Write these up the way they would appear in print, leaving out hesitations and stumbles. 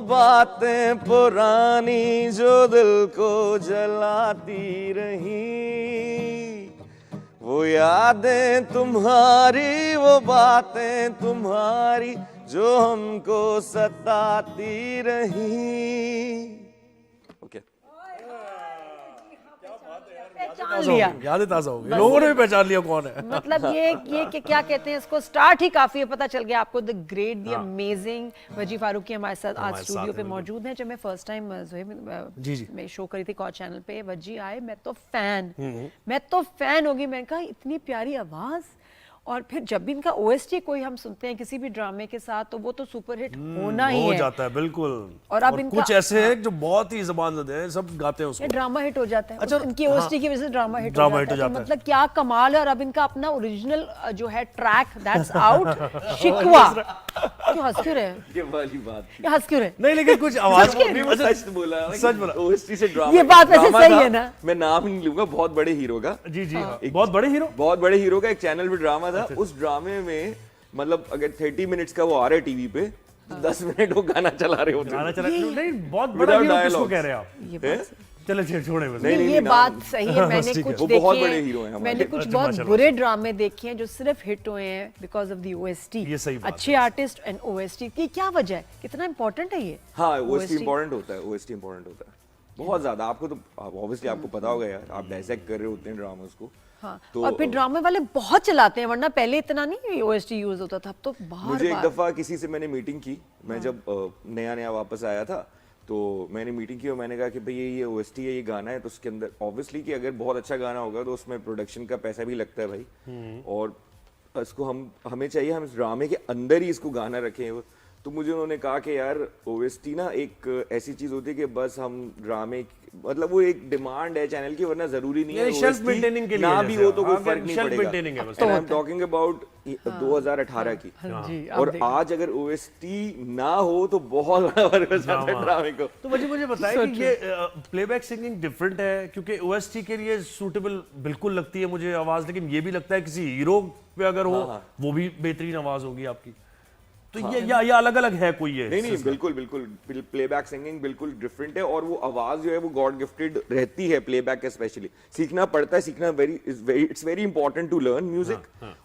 बातें पुरानी जो दिल को जलाती रही, वो यादें तुम्हारी, वो बातें तुम्हारी जो हमको सताती रही। ओके पहचान लिया, यादें ताजा हो गई, लोगों ने भी पहचान लिया कौन है। मतलब ये कि क्या कहते हैं इसको, स्टार्ट ही काफी है, पता चल गया आपको। द ग्रेट, द अमेजिंग वजी फारूकी हमारे साथ आज स्टूडियो पे मौजूद हैं। जब मैं फर्स्ट टाइम जी मैं शो करी थी कॉच चैनल पे, वजी आए, मैं तो फैन हो गई। मैंने कहा इतनी प्यारी आवाज, और फिर जब भी इनका ओएसटी कोई हम सुनते हैं किसी भी ड्रामे के साथ, तो वो तो सुपर हिट होना ही हो है। जाता है बिल्कुल। और अब इनका कुछ ऐसे हैं जो बहुत ही ज़बान है, सब गाते हैं उसको, ड्रामा हिट हो जाता है। अच्छा, इनकी ओएसटी की वजह से ड्रामा हिट हो ड्रामा हिट जाता हो है। तो जाता है। मतलब क्या कमाल है। और अब इनका अपना ओरिजिनल जो है ट्रैक, दैट्स आउट, शिकवा। क्यों हंस क्यों रहे हैं? ये वाली बात थी। ये हंस क्यों रहे हैं? नहीं लेकिन कुछ आवाज सच बोला, सच बोला। ओएसटी से ड्रामा, ये बात वैसे ड्रामा सही था। है ना? मैं नाम नहीं लूंगा, बहुत बड़े हीरो का, जी जी हाँ। बहुत बड़े हीरो, बहुत बड़े हीरो का एक चैनल पे ड्रामा था। उस ड्रामे में मतलब अगर 30 मिनट्स का वो आ रहा है टीवी पे, 10 मिनट वो गाना चला रहे होते गाना हैं। चला नहीं, बहुत बड़ा Without हीरो किसको dialogues। कह रहे हैं आप? ये बात सही। चले छोड़े बस। नहीं, ये नाम- बात सही है। मैंने ठीक है। कुछ वो देखे बहुत हैं, बड़े हीरो हैं हमारे। मैंने कुछ अच्छा, बहुत माशाल्लाह। बुरे ड्रामे देखे हैं जो सिर्फ हिट हुए हैं बिकॉज ऑफ द ओएसटी। ये सही बात अच्छे आर्टिस्ट एंड ओएसटी की क्या वजह है? कितना इंपॉर्टेंट है ये? हाँ, ओएसटी OST इंपॉर्टेंट होता है, ओएसटी इंपॉर्टेंट होता है बहुत ज्यादा। आपको तो ऑब्वियसली आपको पता होगा यार, आप डायसेक्ट कर रहे होते हैं ड्रामास को। हाँ। तो और फिर ड्रामे वाले बहुत चलाते हैं, वरना पहले इतना नहीं ओएसटी यूज होता था, अब तो बार मुझे एक बार। दफा किसी से मैंने मीटिंग की, मैं जब नया नया वापस आया था, तो मैंने मीटिंग की और मैंने कहा कि भाई ये ओएसटी है, ये गाना है, तो उसके अंदर ऑब्वियसली कि अगर बहुत अच्छा गाना होगा तो उसमें प्रोडक्शन का पैसा भी लगता है भाई, और इसको हमें चाहिए हम इस ड्रामे के अंदर ही इसको गाना रखें। तो मुझे उन्होंने कहा कि यार ओएसटी ना एक ऐसी चीज होती है कि बस हम ड्रामे, मतलब वो एक डिमांड है चैनल की, वरना जरूरी नहीं है शेल्फ OST मेंटेनिंग के लिए ना भी हो तो कोई हाँ, फर्क नहीं शेल्फ पड़ेगा। मेंटेनिंग है बस। And I'm talking about 2018 की। जी, और आज अगर ओएसटी ना हो तो बहुत बड़ा फर्क हो जाता है ड्रामे को। तो मुझे बताइए कि ये प्लेबैक सिंगिंग डिफरेंट है, क्योंकि ओएसटी के लिए सूटेबल बिल्कुल लगती है मुझे आवाज, लेकिन ये भी लगता है किसी हीरो पे अगर हो वो भी बेहतरीन आवाज होगी आपकी। तो ये या अलग अलग है कोई ये? नहीं बिल्कुल प्लेबैक सिंगिंग बिल्कुल डिफरेंट है, और वो आवाज जो है वो गॉड गिफ्टेड रहती है प्लेबैक का। स्पेशली सीखना पड़ता है, सीखना it's very important to learn music,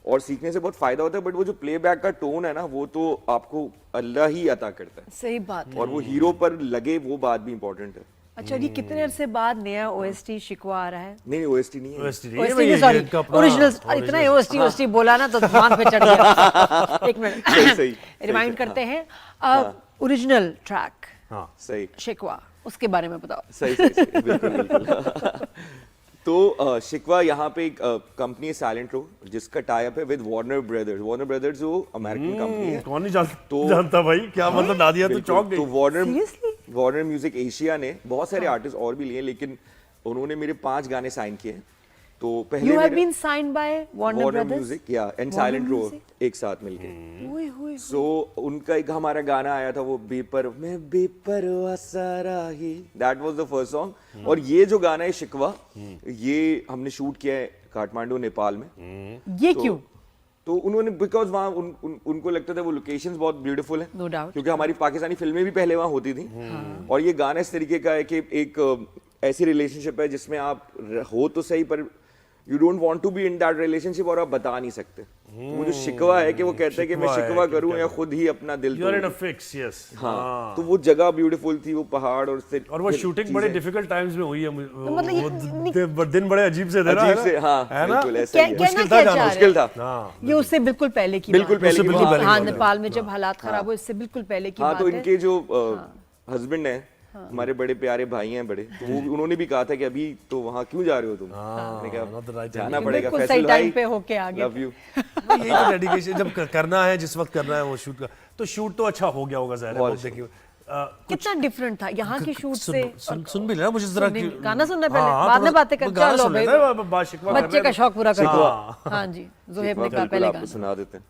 और सीखने से बहुत फायदा होता है। बट वो जो प्लेबैक का टोन है ना, वो तो आपको अल्लाह ही अता करता है, सही बात है। और वो हीरो पर लगे वो बात भी इंपॉर्टेंट है। अच्छा, ये कितने अरसे बाद नया ओएसटी शिकवा आ रहा है? नहीं ओएसटी नहीं है, OST नहीं, ओएसटी ये नहीं, सॉरी, इनका अपना ओरिजिनल। इतना ओएसटी बोला ना तो दिमाग पे चढ़ गया। एक मिनट सही रिमाइंड करते हैं, ओरिजिनल ट्रैक हाँ सही शिकवा, उसके बारे में बताओ। सही बिल्कुल। तो शिकवा यहाँ पे एक कंपनी है साइलेंट रो, जिसका टाई अप है with Warner brothers. Warner brothers जो अमेरिकन कंपनी है। कौन नहीं जानता भाई, क्या मतलब नादिया तो चौंक तो Seriously? वार्नर म्यूजिक एशिया ने बहुत सारे आर्टिस्ट और भी लिए, लेकिन उन्होंने मेरे 5 गाने साइन किए हैं। तो पहले You have been signed by Warner Warner Brothers? Music या and Warner silent row Music? एक साथ मिलके। ओए होए। सो उनका एक हमारा गाना आया था, वो मैं बेपरवाह सारा ही, that was the first song. और ये जो गाना है शिकवा, ये हमने शूट किया है काठमांडू नेपाल में। ये क्यों? तो उन्होंने बिकॉज वहाँ उनको लगता था वो लोकेशंस बहुत ब्यूटीफुल है, No doubt. क्योंकि हमारी पाकिस्तानी फिल्में भी पहले वहाँ होती थी। और ये गाना इस तरीके का है कि एक ऐसी रिलेशनशिप है जिसमें आप हो तो सही, पर you don't want to be in that relationship, और आप बता नहीं सकते। तो वो जो शिकवा है कि वो कहते हैं कि मैं शिकवा करूं या खुद ही अपना दिल यू आर इन अ तोड़ूं। Fix, yes. हाँ, तो वो जगह ब्यूटीफुल थी, वो पहाड़ और वो शूटिंग बड़े डिफिकल्ट टाइम्स में हुई है, मतलब वो दिन बड़े अजीब से थे ना, अजीब से, हाँ है ना? बिल्कुल ऐसा ही है। कहना मुश्किल क्या था, चाह रहे मुश्किल था। हाँ ये उससे बिल्कुल पहले की बिल्कुल बात पहले है। की बिल्कुल बात पहले हाँ, की बात है। नेपाल में जब हालात खराब हुए, इससे बिल्कुल पहले की हाँ, बात तो है। इनके जो हस्बैंड हैं, हमारे बड़े प्यारे भाई हैं बड़े, तो वो उन्होंने भी कहा था कि अभी तो वहाँ क्यों जा रहे हो तुम? मैंने not the कहा right जाना time. पड़ेगा, बिल्कुल सही फैसल टाइम भाई, पे होके आ गए लव यू। यही तो डेडिकेशन, जब करना है जिस वक्त करना है वो शूट का, तो शूट तो अच्छा हो गया होगा ज़ाहिर है। बहुत वो देखिए कितना डिफरेंट था यहाँ की शूट से। सुन भी लेना मुझे जरा गाना सुनना पहले, बाद में बातें कर। चलो भाई, बच्चे का शौक पूरा कर दो। हाँ जी, जोहेब ने कहा पहले आपको गाना। सुना देते हैं।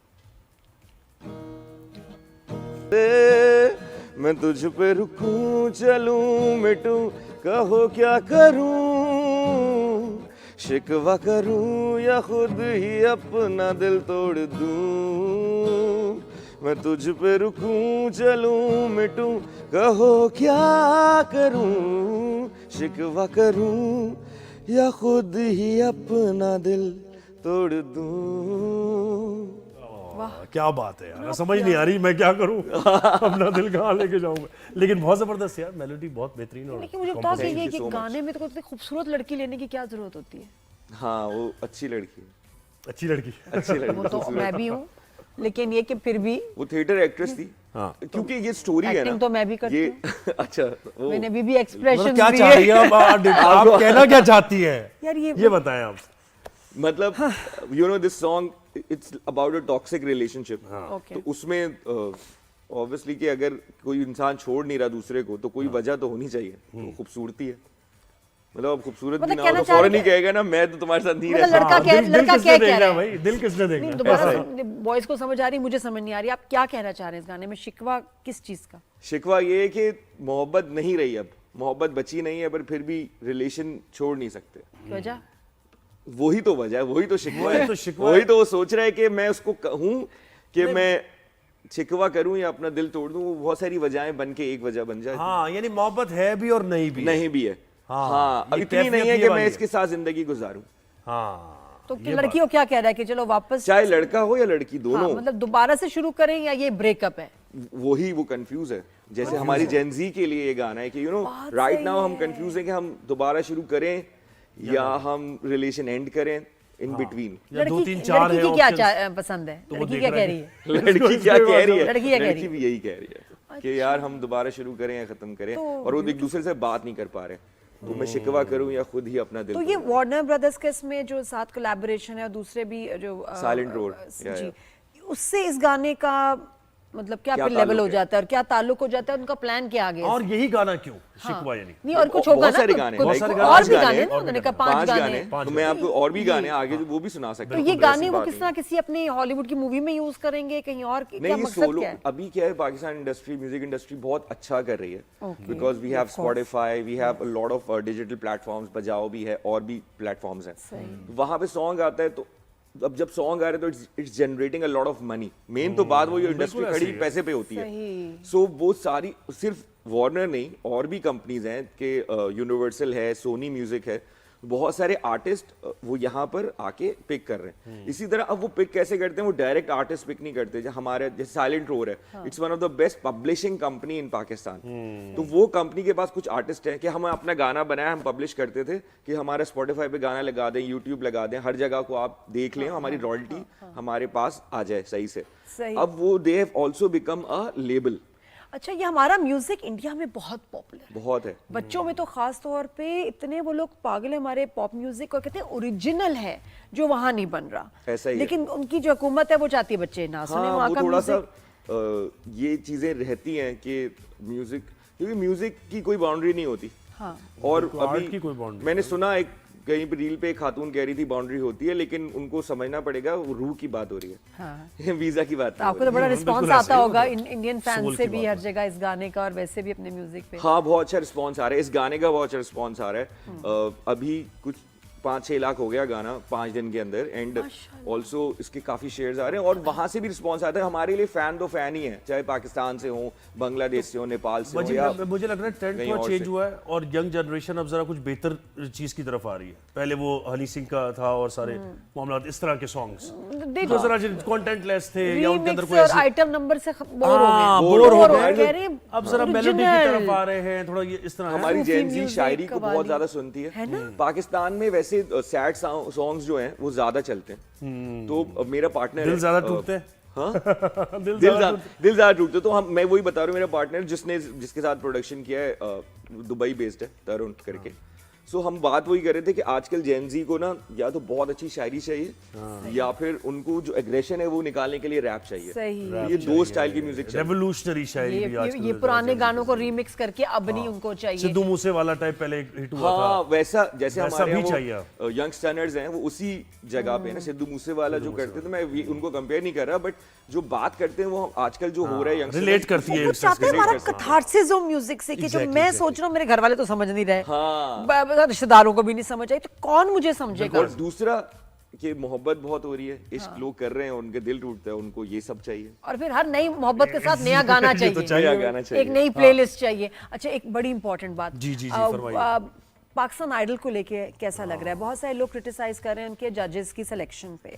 मैं तुझ पे रुकूं, चलूं, मिटूं, कहो क्या करूं, शिकवा करूं या खुद ही अपना दिल तोड़ दूं, मैं तुझ पे रुकूं चलूं मिटूं कहो क्या करूं शिकवा करूं या खुद ही अपना दिल तोड़ दूं। क्या बात है यार, समझ नहीं आ रही मैं क्या करूं। अपना दिल कहाँ लेके जाऊंगा, लेकिन बहुत जबरदस्त यार, मेलोडी बहुत बेहतरीन। और लेकिन मुझे बताओ कि Thank ये you कि so much. गाने में तो कोई खूबसूरत लड़की लेने की क्या जरूरत होती है? हाँ वो अच्छी लड़की है, अच्छी लड़की। अच्छी लड़की वो तो मैं भी हूँ, लेकिन ये कि फिर भी वो थिएटर एक्ट्रेस थी। हाँ। क्योंकि ये स्टोरी है ना, एक्टिंग तो मैं भी करती ये अच्छा वो मैंने अभी भी एक्सप्रेशन मतलब क्या चाह रही है आप कहना क्या चाहती है यार ये बताएं आप। मतलब you know this song it's about a toxic relationship. Okay तो उसमें ऑब्वियसली कि अगर कोई इंसान छोड़ नहीं रहा दूसरे को तो कोई वजह तो होनी चाहिए। तो खूबसूरती है, मतलब अब खूबसूरत भी मतलब ना हो कहना तो चाह फौरन रहे ही कहेगा ना मैं तो तुम्हारे साथ नहीं मतलब रह लड़का सकता। क्या लड़का क्या कह रहा है भाई, दिल किसने नहीं देखना। दोबारा बॉयज को समझ आ रही, मुझे समझ नहीं आ रही आप क्या कहना चाह रहे हैं इस गाने में? शिकवा किस चीज का? शिकवा ये है कि मोहब्बत नहीं रही, अब मोहब्बत बची नहीं है, पर फिर भी रिलेशन छोड़ नहीं सकते। वजह वही तो वजह है, वही तो शिकवा वही है, तो शिकवा वही है। तो वो सोच रहा है कि मैं उसको कहूं कि मैं शिकवा करूं या अपना दिल तोड़ दूं। वो बहुत सारी वजहें बन के एक वजह बन जाए। हाँ, यानी मोहब्बत है भी और नहीं भी। नहीं भी है। हाँ, हाँ अब ये इतनी नहीं कैफियत है ये कि वाली मैं है। इसके साथ जिंदगी गुजारूं। हाँ, तो लड़की को क्या कह रहा है कि चलो वापस चाहे लड़का हो या लड़की, हाँ, दोनों मतलब दोबारा से शुरू करें या ये ब्रेकअप है? वही वो कंफ्यूज है। जैसे हमारी जेनजी के लिए ये गाना है कि यू नो बात राइट सही नाउ हम है। कंफ्यूज हैं कि हम दोबारा शुरू करें या हम रिलेशन एंड करें, इन बिटवीन। या दो तीन चार लड़की है की क्या options। पसंद है? तो वो लड़की देख क्या रहा कह है रही है? लड़की क्या कह रही है? लड़की क्या कह रही लड़की है? भी यही कह रही है कि यार हम दोबारा शुरू करें या खत्म करें, और वो एक दूसरे से बात नहीं कर पा रहे। तो मैं शिकवा करूं या खुद ही अपना दिल तो ये तोड़ूं। वार्नर ब्रदर्स के इसमें जो साथ कोलैबोरेशन है और दूसरे भी जो Silent Road, जी, उससे इस गाने का मतलब क्या क्या फिर लेवल ताल्लुक हो है? जाता है और क्या ताल्लुक हो जाता है? उनका प्लान क्या आगे? और यही गाना क्यों हाँ। शिकवा यानी? नहीं और कुछ होगा बहुत ना, सारे कुछ- गाने, कुछ- like सारे और पांच भी गाने, गाने ना, उन्होंने कहा 5 गाने। तो मैं आपको और भी गाने आगे जो वो भी सुना सकता तो हूँ। ये कोई ऐसी गाने वो बात किस नहीं। तरह किसी अपनी हॉलीवुड की मूवी में यूज करेंगे कहीं और? क्या नहीं, ये मकसद सोलो क्या है? अभी क्या है, पाकिस्तान इंडस्ट्री, म्यूजिक इंडस्ट्री बहुत अच्छा कर रही है because we have Spotify, we have a lot of digital platforms, बजाओ भी है और भी प्लेटफॉर्म्स हैं। वहां पे सॉन्ग आता है तो अब जब सॉन्ग आ रहे हैं तो it's generating a lot of money. Main तो बात वो ये इंडस्ट्री खड़ी पैसे पे होती है। सो वो सारी सिर्फ वार्नर नहीं और भी कंपनीज हैं कि यूनिवर्सल है, सोनी म्यूजिक है, बहुत सारे आर्टिस्ट वो यहाँ पर आके पिक कर रहे हैं। इसी तरह अब वो पिक कैसे करते हैं, वो डायरेक्ट आर्टिस्ट पिक नहीं करते। जैसे हमारे जैसे साइलेंट रोड है, it's one of the best publishing company इन पाकिस्तान। तो वो कंपनी के पास कुछ आर्टिस्ट हैं कि हम अपना गाना बनाया, हम पब्लिश करते थे कि हमारे स्पॉटिफाई पे गाना लगा दें, यूट्यूब लगा दें, हर जगह को आप देख लें, हमारी रॉयल्टी हमारे पास आ जाए सही से। सही। अब वो they have also become a label. अच्छा, ये हमारा म्यूजिक इंडिया में बहुत पॉपुलर है, बहुत है। बच्चों में तो खास तौर पे इतने वो लोग पागल है हमारे पॉप म्यूजिक और कहते हैं ओरिजिनल है जो वहां नहीं बन रहा। ऐसा ही है। लेकिन उनकी जो हुकूमत है वो चाहती है बच्चे ना सुने हाँ वहाँ वो का थोड़ा सा म्यूजिक। ये चीजें रहती हैं कि म्यूजिक, क्योंकि म्यूजिक की कोई बाउंड्री नहीं होती। हाँ। और आर्ट की कोई अभी boundary मैंने सुना एक कहीं पे रील पे एक खातून कह रही थी बाउंड्री होती है, लेकिन उनको समझना पड़ेगा वो रूह की बात हो रही है। हाँ। वीजा की बात तो नहीं आपको हो तो बड़ा रही। रिस्पांस बिल्कुल आता ऐसे ही होगा मतलब इंडियन soul फैन की से भी बात हर है। जगह इस गाने का और वैसे भी अपने म्यूजिक पे। हाँ बहुत अच्छा रिस्पॉन्स आ रहा है, इस गाने का बहुत अच्छा रिस्पॉन्स आ रहा है। अभी कुछ 5-6 लाख हो गया गाना 5 दिन के अंदर, एंड ऑल्सो इसके काफी शेयर्स आ रहे हैं और वहां से भी रिस्पॉन्स आता है। हमारे लिए फैन तो फैन ही है, चाहे पाकिस्तान से हो, बांग्लादेश से हो, नेपाल से हो या मुझे लग रहा है ट्रेंड कहीं थोड़ा और चेंज से। हुआ है और यंग जनरेशन अब जरा कुछ बेहतर चीज की तरफ आ रही है। पहले वो हनी सिंह का था और सारे मामला इस तरह के सॉन्ग्स जो जरा कंटेंट लेस थे या उनके अंदर रीमिक्स कोई और ऐसी आइटम नंबर से बोर हो हाँ, गए। बोर हो गए। कह रहे हैं, अब जरा मेलोडी की original। तरफ आ रहे हैं, थोड़ा ये इस तरह है। हमारी सूफी जेनजी म्यूजिक, शायरी को बहुत कव्वाली। ज्यादा सुनती है ना? पाकिस्तान में वैसे सैड सॉन्ग्स जो हैं वो ज्यादा चलते हैं। तो मेरा पार्टनर दिल ज्यादा टूटते हैं। हाँ दिल दिल ज्यादा ज्यादा टूटते। तो हम मैं वही बता रहा हूँ, मेरा पार्टनर जिसके साथ प्रोडक्शन किया है दुबई बेस्ड है, तरुण करके। सो हम बात वही कर रहे थे कि आजकल जेनजी को ना या तो बहुत अच्छी शायरी चाहिए या फिर उनको जो एग्रेशन है वो निकालने के लिए रैप चाहिए। सही। तो ये दो स्टाइल की म्यूजिक चाहिए। रेवोल्यूशनरी शायरी भी आजकल ये पुराने गानों को रीमिक्स करके अब नहीं उनको चाहिए। सिद्धू मूसे वाला टाइप पहले हिट हुआ था। हाँ वैसा जैसे वैसा हमारे भी यहाँ यंग स्टनर्स हैं वो उसी जगह पे ना, सिद्धू मूसे वाला जो करते थे, मैं उनको कंपेयर नहीं कर रहा, बट जो बात करते हैं वो आजकल जो हो रहा है यंग रिलेट करती है वो youngsters चाहते के हैं हमारा लिए। कथार्सिस हो म्यूजिक से कि जो Exactly, मैं exactly. सोच रहा हूँ मेरे घर वाले तो समझ नहीं रहे, हाँ। रिश्तेदारों को भी नहीं समझ आई, तो कौन मुझे समझेगा? और दूसरा कि मोहब्बत बहुत हो रही है, इश्क लोग कर रहे हैं, उनके दिल टूटता है, उनको ये सब चाहिए। और फिर हर नई मोहब्बत के साथ नया गाना ये तो चाहिए, नया गाना चाहिए। एक नई प्लेलिस्ट चाहिए। अच्छा, एक बड़ी इंपॉर्टेंट बात, जी, जी, जी, फरमाइए। पाकिस्तान आइडल को लेके कैसा लग रहा है? बहुत सारे लोग क्रिटिसाइज कर रहे हैं उनके जजेस की सिलेक्शन पे,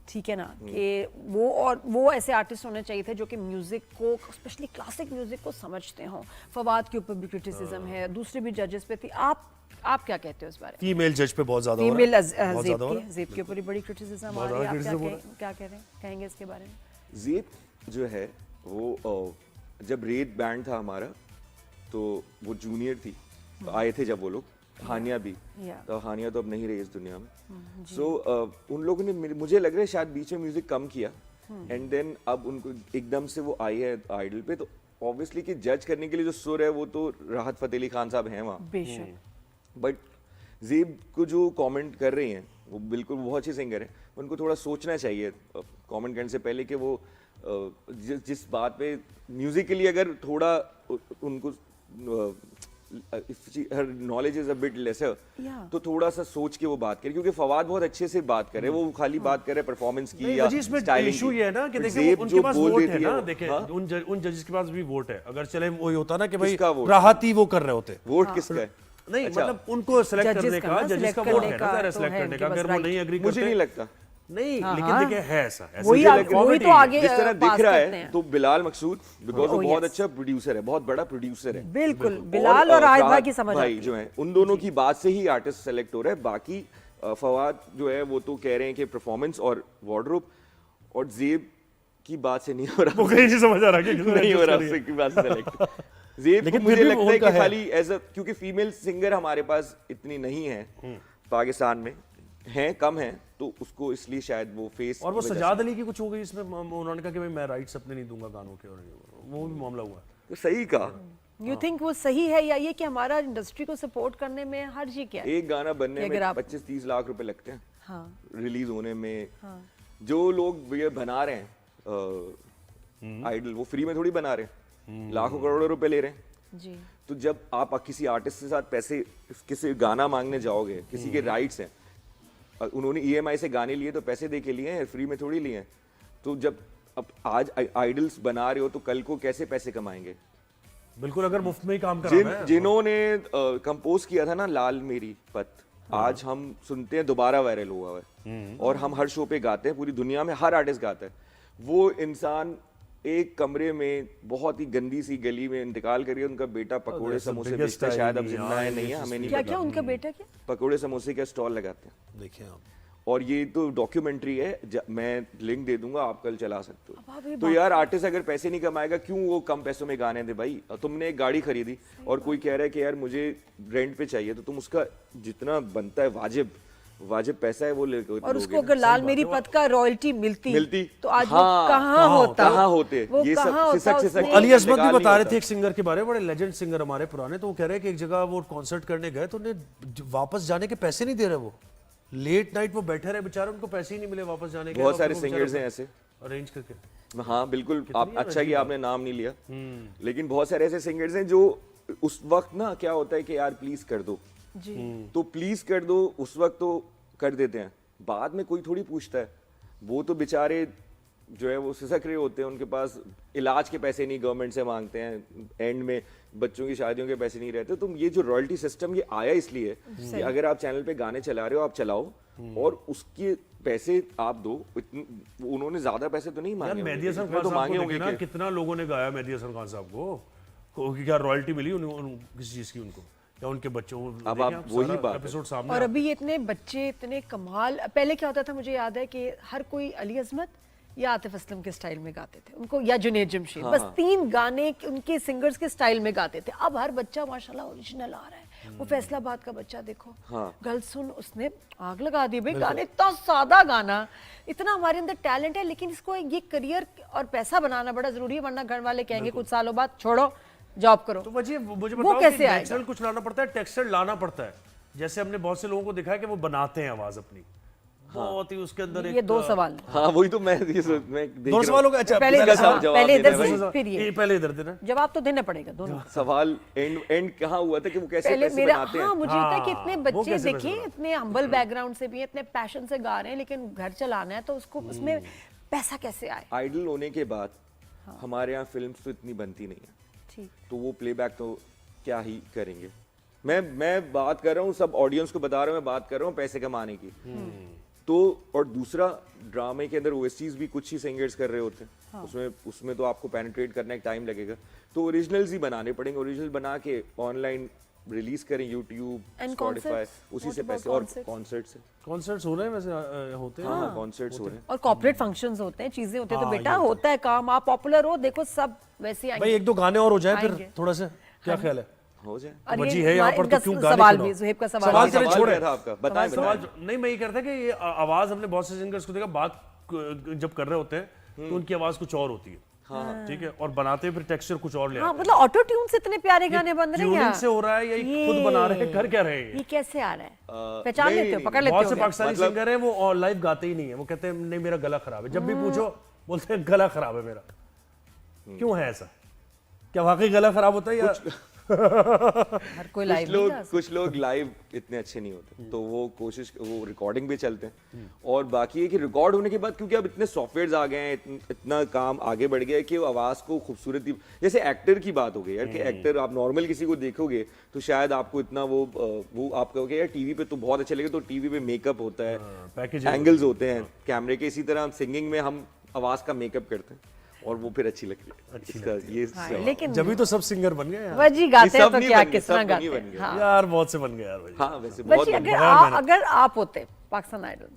ठीक है ना, कि वो ऐसे आर्टिस्ट होने चाहिए थे जो कि म्यूजिक को, स्पेशली क्लासिक म्यूजिक को समझते हों। फवाद के ऊपर भी क्रिटिसिज्म है, दूसरे भी जजेस पे थी। आप क्या कहते हो इस बारे में? फीमेल जज पे बहुत ज्यादा हो फीमेल रहा है, बहुत ज्यादा हो रहा है। ज़ेब के ऊपर ही बड़ी क्रिटिसिज्म आ बहुत रही है। ज्यादा आप criticism क्या कह रहे हैं, कहेंगे इसके बारे में? ज़ेब जो है वो जब रेड बैंड था हमारा, तो वो जूनियर थी, तो आए थे जब वो लोग, हानिया भी, तो हानिया तो अब नहीं रही इस दुनिया में। सो उन लोगों ने मुझे लग रहा है शायद बीच में म्यूजिक कम किया, एंड देन अब उनको एकदम से वो आई है आइडल पे, तो ऑब्वियसली कि जज करने के लिए जो सुर है वो तो राहत फतेह अली खान साहब हैं वहाँ, बेशक। बट ज़ेब को जो कमेंट कर रही हैं वो बिल्कुल बहुत अच्छे सिंगर हैं, उनको थोड़ा सोचना चाहिए कमेंट करने से पहले कि वो जिस बात पे म्यूजिकली अगर थोड़ा उनको her knowledge is a bit lesser, तो थोड़ा सा सोच के वो बात करे, क्योंकि फवाद बहुत अच्छे से बात करे, वो खाली बात करे परफॉर्मेंस की या इसमें स्टाइलिंग इशू की। ये है ना कि But देखिए ज़ेब उनके जो पास बोल वोट देती है है ना, वो- देखिए हाँ? उन जजेस के पास भी वोट है। अगर चले वही होता ना कि भाई किसका वोट? राहत ही वो कर रहे होते, वोट किसका है? नहीं अच्छा। मतलब उनको सेलेक्ट Judges करने का का, ना, जजेस का select वोट करने है का ना, तो सेलेक्ट है करने का। उनके अगर पास वो नहीं एग्री मुझे करते, नहीं लगता। नहीं, हाँ, लेकिन हाँ। देखिए है ऐसा वही मुझे आप- लगता है। वही तो comedy आगे जिस तरह पास दिख रहा करते है हैं। तो बिलाल मकसूद, बिकॉज वो Oh, बहुत yes. अच्छा प्रोड्यूसर है, बहुत बड़ा प्रोड्यूसर है। बिल्कुल, बिलाल और राहिद भाई की समझ भाई आती है। जो है उन दोनों की बात से ही आर्टिस्ट सेलेक्ट हो रहा है। बाकी फवाद जो है वो तो कह रहे हैं कि परफॉर्मेंस और वार्डरोब, और ज़ेब की बात से नहीं हो रहा, वो कहीं नहीं समझ आ रहा कि किसने नहीं हो adjust रहा करी है। उससे की बात से सेलेक्ट। ज़ेब को लेकिन मुझे फिर भी लगता है उनका कि है। खाली एज अ, क्योंकि फीमेल सिंगर हमारे पास इतनी नहीं है पाकिस्तान में, हैं कम हैं, तो उसको इसलिए शायद वो फेस। और वो सजाद अली की कुछ हो गई इसमें, उन्होंने कहा कि भाई मैं राइट्स अपने नहीं दूंगा गानों के, और वो भी मामला हुआ। तो सही कहा। यू थिंक वो सही है, या ये कि हमारा इंडस्ट्री को सपोर्ट करने में हर चीज क्या है? एक गाना बनने कि में अगर आप- 25-30 लाख रुपए लगते हैं, हाँ, रिलीज होने में। जो लोग ये बना रहे हैं आइडल, वो फ्री में थोड़ी बना रहे हैं, लाखों करोड़ों रुपए ले रहे हैं। जी। तो जब आप किसी आर्टिस्ट के साथ पैसे, किसी गाना मांगने जाओगे, किसी के राइट्स हैं, उन्होंने EMI से गाने लिए तो पैसे दे के लिए हैं, फ्री में थोड़ी लिए हैं। तो जब अब आज आइडल्स बना रहे हो तो कल को कैसे पैसे कमाएंगे? बिल्कुल, अगर मुफ्त में ही काम कराना है। जिन्होंने कंपोज किया था ना लाल मेरी पत, आज हम सुनते हैं दोबारा वायरल हुआ है, और हम हर शो पे गाते हैं, पूरी दुनिया में हर आर्टिस्ट गाता है। वो इंसान एक कमरे में बहुत ही गंदी सी गली में इंतकाल करिए, उनका बेटा पकोड़े that's the समोसे biggest बेचता है, शायद अब irony, जिंदा है यार, नहीं है, this is हमें नहीं क्या पता। क्या उनका बेटा क्या? पकोड़े समोसे का स्टॉल लगाते हैं, देखिए आप, और ये तो डॉक्यूमेंट्री है, मैं लिंक दे दूंगा, आप कल चला सकते अब आप हो। ये तो यार आर्टिस्ट अगर पैसे नहीं कमाएगा, क्यों वो कम पैसों में गाने दे? भाई तुमने एक गाड़ी खरीदी और कोई कह रहा है कि यार मुझे रेंट पे चाहिए, तो तुम उसका जितना बनता है वाजिब पैसा है वो ले और उसको अगर लाल मेरी पत का रॉयल्टी मिलती तो आज वो हाँ, कहाँ होता? कहाँ होते? वो ये सब कहाँ होता सिसक उसने? सिसक अली असमत भी निकाल बता नहीं रहे होता। थे एक सिंगर के बारे में, बड़े लेजेंड सिंगर हमारे पुराने, तो वो कह रहे हैं कि एक जगह वो कॉन्सर्ट करने गए तो उन्हें वापस जाने के पैसे नहीं दे रहे, वो लेट नाइट वो बैठे रहे बेचारे, उनको पैसे ही नहीं मिले वापस जाने के। बहुत सारे सिंगर्स हैं ऐसे, अरेंज करके। हाँ बिल्कुल, आप अच्छा कि आपने नाम नहीं लिया, लेकिन बहुत सारे ऐसे सिंगर्स हैं जो उस वक्त ना क्या होता है कि यार प्लीज कर दो, जी। तो प्लीज कर दो, उस वक्त तो कर देते हैं, बाद में कोई थोड़ी पूछता है। वो तो बेचारे जो है वो सिसक रहे होते हैं, उनके पास इलाज के पैसे नहीं गवर्नमेंट से मांगते हैं, एंड में बच्चों की शादियों के पैसे नहीं रहते। तो ये जो रॉयल्टी सिस्टम ये आया इसलिए कि अगर आप चैनल पे गाने चला रहे हो, आप चलाओ और उसके पैसे आप दो। उन्होंने ज्यादा पैसे तो नहीं यार मांगे मेहदी हसन होंगे, खान तो साहब मांगे को होंगे देखना, क्या? कितना लोगों ने गाया मेहदी हसन खान साहब को, क्या रॉयल्टी मिली किसी चीज की उनको, या उनके बच्चों को? अब आप वही बात है। एपिसोड सामने और अभी ये इतने बच्चे इतने कमाल, पहले क्या होता था मुझे याद है कि हर कोई अली अज़मत या आतिफ असलम के स्टाइल में गाते थे उनको, या जुनैद जमशेद, बस 3 गाने उनके सिंगर्स के स्टाइल में गाते थे। अब हर बच्चा माशाल्लाह ओरिजिनल आ रहा है। वो फैसलाबाद का बच्चा देखो, गल सुन, उसने आग लगा दी भाई, गाने इतना सादा गाना, इतना हमारे अंदर टैलेंट है, लेकिन इसको ये करियर और पैसा बनाना बड़ा जरूरी है, वरना घर वाले कहेंगे कुछ सालों बाद छोड़ो जॉब करो। तो मुझे वो बताओ कैसे कि आएगा? नेचुरल कुछ लाना पड़ता है, टेक्सचर लाना पड़ता है। जैसे हमने बहुत से लोगों को देखा है कि वो बनाते हैं आवाज अपनी, बहुत ही उसके अंदर ये 2 सवाल हैं। हाँ वही तो मैं देख दोनों सवालों का अच्छा पहले इसका सब जवाब पहले देना इधर है से भाई। फिर ये पहले इधर देना जवाब तो देना पड़ेगा दोनों। सवाल एंड कहाँ हुआ था कि वो कैसे पहले पैसे मेरा बनाते हाँ हैं। मुझे लगता है कि इतने वो बच्चे कैसे देखिए पैसे इतने हम्बल बैकग्राउंड से भी हैं, इतने पैशन से गा रहे हैं, लेकिन घर चलाना है तो उसको उसमें पैसा कैसे आए। आइडल होने के बाद हमारे यहाँ फिल्म्स तो इतनी बनती नहीं है, ठीक तो वो प्लेबैक तो क्या ही करेंगे। मैं बात कर रहा हूँ, सब ऑडियंस को बता रहा हूँ, मैं बात कर रहा हूँ पैसे कमाने की। तो और दूसरा ड्रामे के अंदर ओएसटीज भी कुछ ही सिंगर्स कर रहे होते हैं, उसमें तो आपको पेनिट्रेट करने का टाइम लगेगा, तो ओरिजिनल्स ही बनाने पड़ेंगे। ओरिजिनल बना के ऑनलाइन रिलीज करें, यूट्यूब, And स्पॉटिफाई, concerts? उसी What से about पैसे। और concerts? कॉन्सर्ट से कॉन्सर्ट्स हो रहे हैं वैसे होते हैं हाँ कॉन्सर्ट्स हो रहे हैं। और कॉर्पोरेट फंक्शंस होते हैं, चीजें होती हैं, तो हाँ, बेटा ये होता होता है काम, आप पॉपुलर हो, देखो सब वैसे भाई आएंगे। एक दो गाने और हो जाए फिर आएंगे। थोड़ा सा क्या ख्याल है हो जाए। और बच्ची ये है यहाँ पर इनका तो क्यों गाने सवाल क्यों भी, ना? सुहेब का सवाल सवाल चले भी। छोड़े। क्या था आपका, बताएं सवाल बताएं। नहीं, मैं ये कहता कि ये आवाज हमने बहुत से सिंगर्स को देखा, बात जब कर रहे होते हैं तो उनकी आवाज कुछ और होती है, ठीक है, और बनाते फिर टेक्सचर कुछ और ले हाँ आते हैं। मतलब ऑटो ट्यून से इतने प्यारे गाने बन रहे हैं ट्यूनिंग क्या? से हो रहा है या ये खुद बना रहे हैं, कर क्या रहे हैं? ये कैसे आ रहा है? पहचान नहीं, लेते हो, नहीं, पकड़ लेते बहुत से हो? पाकिस्तानी मतलब- सिंगर हैं वो लाइव गाते ही नहीं है, वो कहते हैं नहीं मेरा गला खराब है, जब भी पूछो बोलते हैं गला खराब है मेरा। क्यों है ऐसा? क्या वाकई गला खराब होता है या हर कोई लाइव नहीं गा सकता। कुछ लोग लाइव इतने अच्छे नहीं होते, तो वो रिकॉर्डिंग भी चलते हैं। और बाकी है कि रिकॉर्ड होने के बाद, क्योंकि अब इतने सॉफ्टवेयर्स आ गए हैं, इतना काम आगे बढ़ गया है कि वो आवाज को खूबसूरती, जैसे एक्टर की बात हो गई यार, कि एक्टर आप नॉर्मल किसी को देखोगे तो शायद आपको इतना वो आप कहोगे यार टीवी पे तो बहुत अच्छे लगे, तो टीवी पे मेकअप होता है, पैकेजिंग एंगल्स होते हैं कैमरे के, इसी तरह सिंगिंग में हम आवाज का मेकअप करते हैं और वो फिर अच्छी लगती है। इसका ये हाँ, सवाल। लेकिन जब भी तो सब सिंगर बन गए यार। वजी गाते ये हैं सब तो नहीं क्या बन गए, किस सब तरह नहीं गाते बन हैं। गए। हाँ यार बहुत से बन गए यार भाई। हाँ वैसे बहुत वजी बन गए। अगर अगर आप होते पाकिस्तान आइडल में,